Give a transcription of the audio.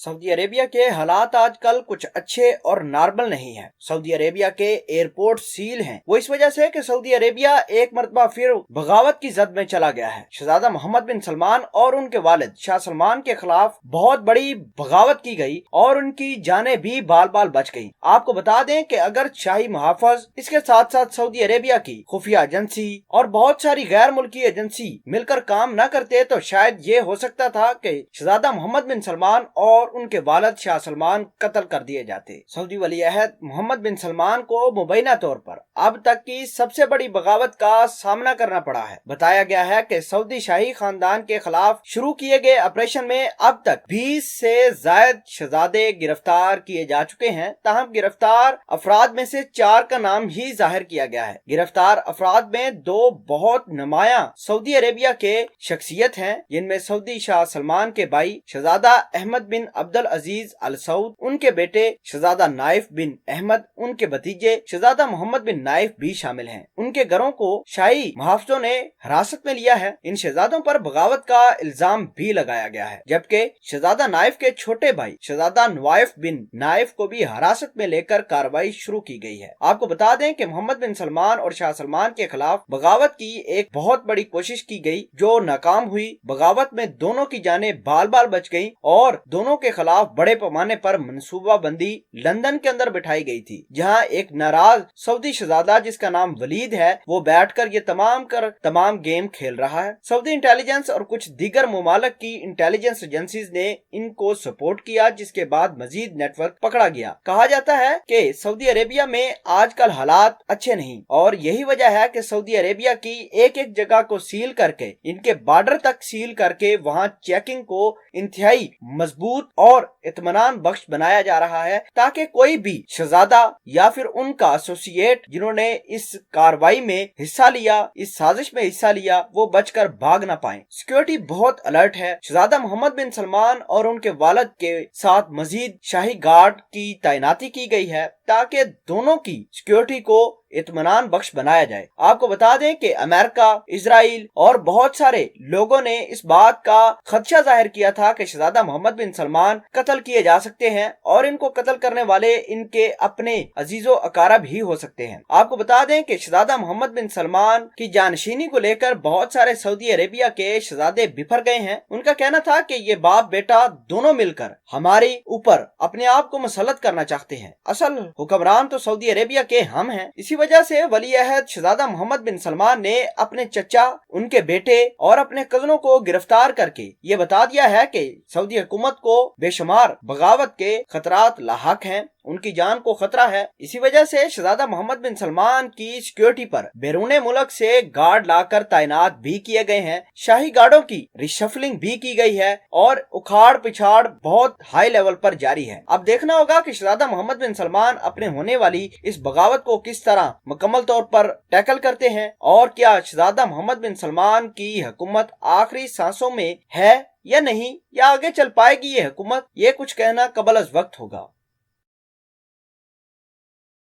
Saudi Arabia के हालात आजकल कुछ अच्छे और नॉर्मल नहीं हैं। सऊदी अरेबिया के एयरपोर्ट सील हैं। वो इस वजह से कि सऊदी अरेबिया एक मरतबा फिर बगावत की जद में चला गया है। शहजादा मोहम्मद बिन सलमान और उनके वालिद शाह सलमान के खिलाफ बहुत बड़ी बगावत की गई और उनकी जानें भी बाल बाल बच गईं। आपको बता दें कि अगर शाही मुहाफिज, इसके साथ साथ सऊदी अरेबिया की खुफिया एजेंसी और बहुत सारी गैर मुल्की एजेंसी मिलकर काम न करते तो शायद ये हो सकता था कि शहजादा मोहम्मद बिन सलमान और उनके वालिद शाह सलमान कत्ल कर दिए जाते। सऊदी वली अहद मोहम्मद बिन सलमान को मुबैना तौर पर अब तक की सबसे बड़ी बगावत का सामना करना पड़ा है। बताया गया है कि सऊदी शाही खानदान के खिलाफ शुरू किए गए ऑपरेशन में अब तक 20 से ज्यादा शहजादे गिरफ्तार किए जा चुके हैं। ताहम गिरफ्तार अफराद में से 4 का नाम ही जाहिर किया गया है। गिरफ्तार अफराद में 2 बहुत नुमायां सऊदी अरेबिया के शख्सियत हैं, जिनमें सऊदी शाह सलमान के भाई शहजादा अहमद बिन अब्दुल अजीज अल सऊद, उनके बेटे शहजादा नाइफ बिन अहमद, उनके भतीजे शहजादा मोहम्मद बिन नाइफ भी शामिल हैं। उनके घरों को शाही मुहाफिजों ने हिरासत में लिया है। इन शहजादों पर बगावत का इल्जाम भी लगाया गया है, जबकि शहजादा नाइफ के छोटे भाई शहजादा नवाइफ बिन नाइफ को भी हिरासत में लेकर कार्रवाई शुरू की गई है। आपको बता दें कि मोहम्मद बिन सलमान और शाह सलमान के खिलाफ बगावत की एक बहुत बड़ी कोशिश की गई जो नाकाम हुई। बगावत में दोनों की जानें बाल बाल बच गईं और दोनों के खिलाफ बड़े पैमाने पर मंसूबा बंदी लंदन के अंदर बिठाई गई थी, जहां एक नाराज सऊदी शहजादा जिसका नाम वलीद है वो बैठकर ये तमाम गेम खेल रहा है। सऊदी इंटेलिजेंस और कुछ दीगर मुमालिक की इंटेलिजेंस एजेंसीज ने इनको सपोर्ट किया, जिसके बाद मजीद नेटवर्क पकड़ा गया। कहा जाता है कि सऊदी अरेबिया में आजकल हालात अच्छे नहीं और यही वजह है कि सऊदी अरेबिया की एक एक जगह को सील करके, इनके बॉर्डर तक सील करके वहां चेकिंग को इंतहाई मजबूत और इत्मीनान बख्श बनाया जा रहा है, ताकि कोई भी शहजादा या फिर उनका एसोसिएट जिन्होंने इस कार्रवाई में हिस्सा लिया, इस साजिश में हिस्सा लिया, वो बचकर भाग ना पाए। सिक्योरिटी बहुत अलर्ट है। शहजादा मोहम्मद बिन सलमान और उनके वालिद के साथ मजीद शाही गार्ड की तैनाती की गई है ताकि दोनों की सिक्योरिटी को इत्मीनान बख्श बनाया जाए। आपको बता दें कि अमेरिका, इजराइल और बहुत सारे लोगों ने इस बात का खदशा जाहिर किया था कि शहजादा मोहम्मद बिन सलमान कत्ल किए जा सकते हैं और इनको कत्ल करने वाले इनके अपने अजीजो अकारब ही हो सकते हैं। आपको बता दें कि शहजादा मोहम्मद बिन सलमान की जानशीनी को लेकर बहुत सारे सऊदी अरेबिया के शहजादे बिफर गए हैं। उनका कहना था कि ये बाप बेटा दोनों मिलकर हमारे ऊपर अपने आप को मुसल्लत करना चाहते हैं। असल हुक्मरान तो सऊदी अरेबिया के हम हैं। इसी वजह से वली अहद शहजादा मोहम्मद बिन सलमान ने अपने चचा, उनके बेटे और अपने कजनों को गिरफ्तार करके ये बता दिया है कि सऊदी हुकूमत को बेशुमार बगावत के खतरात लाहक हैं, उनकी जान को खतरा है। इसी वजह से शहजादा मोहम्मद बिन सलमान की सिक्योरिटी पर बैरून मुल्क से गार्ड लाकर तैनात भी किए गए हैं। शाही गार्डों की रिशफलिंग भी की गई है और उखाड़ पिछाड़ बहुत हाई लेवल पर जारी है। अब देखना होगा कि शहजादा मोहम्मद बिन सलमान अपने होने वाली इस बगावत को किस तरह मुकम्मल तौर पर टैकल करते हैं और क्या शहजादा मोहम्मद बिन सलमान की हुकूमत आखिरी सांसों में है या नहीं, या आगे चल पाएगी ये हुकूमत, ये कुछ कहना कबल अज वक्त होगा।